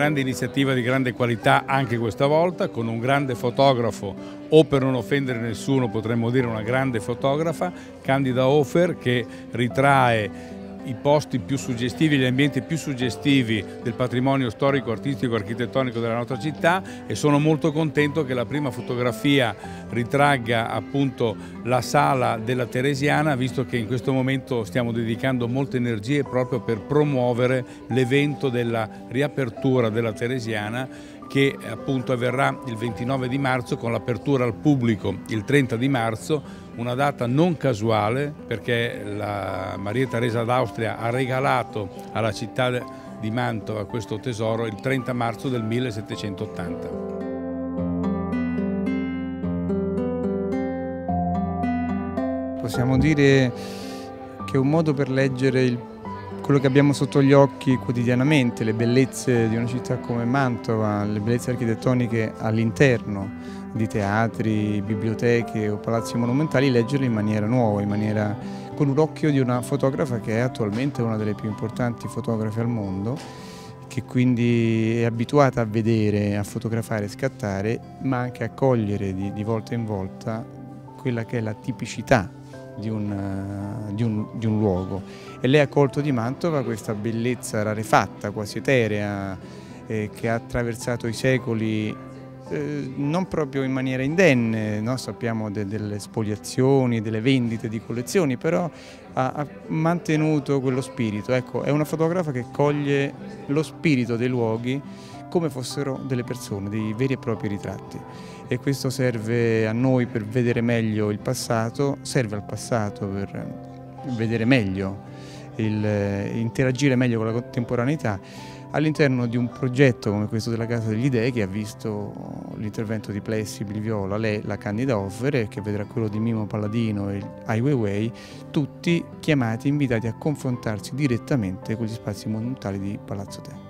grande iniziativa di grande qualità anche questa volta, con un grande fotografo, o per non offendere nessuno potremmo dire una grande fotografa, Candida Hofer, che ritrae i posti più suggestivi, gli ambienti più suggestivi del patrimonio storico, artistico e architettonico della nostra città, e sono molto contento che la prima fotografia ritragga appunto la sala della Teresiana, visto che in questo momento stiamo dedicando molte energie proprio per promuovere l'evento della riapertura della Teresiana, che appunto avverrà il 29 di marzo con l'apertura al pubblico il 30 di marzo, una data non casuale perché la Maria Teresa d'Austria ha regalato alla città di Mantova questo tesoro il 30 marzo del 1780. Possiamo dire che è un modo per leggere quello che abbiamo sotto gli occhi quotidianamente, le bellezze di una città come Mantova, le bellezze architettoniche all'interno di teatri, biblioteche o palazzi monumentali, leggerle in maniera nuova, con l'occhio di una fotografa che è attualmente una delle più importanti fotografe al mondo, che quindi è abituata a vedere, a fotografare e scattare, ma anche a cogliere di volta in volta quella che è la tipicità di un luogo. E lei ha colto di Mantova questa bellezza rarefatta, quasi eterea, che ha attraversato i secoli, non proprio in maniera indenne, no? Sappiamo delle spoliazioni, delle vendite di collezioni, però ha mantenuto quello spirito. Ecco, è una fotografa che coglie lo spirito dei luoghi come fossero delle persone, dei veri e propri ritratti. E questo serve a noi per vedere meglio il passato, serve al passato per vedere meglio, interagire meglio con la contemporaneità, all'interno di un progetto come questo della Casa degli Dei, che ha visto l'intervento di Plessi, Viola, lei, la Candida Hofer, e che vedrà quello di Mimo Palladino e Ai Weiwei, tutti chiamati, invitati a confrontarsi direttamente con gli spazi monumentali di Palazzo Te.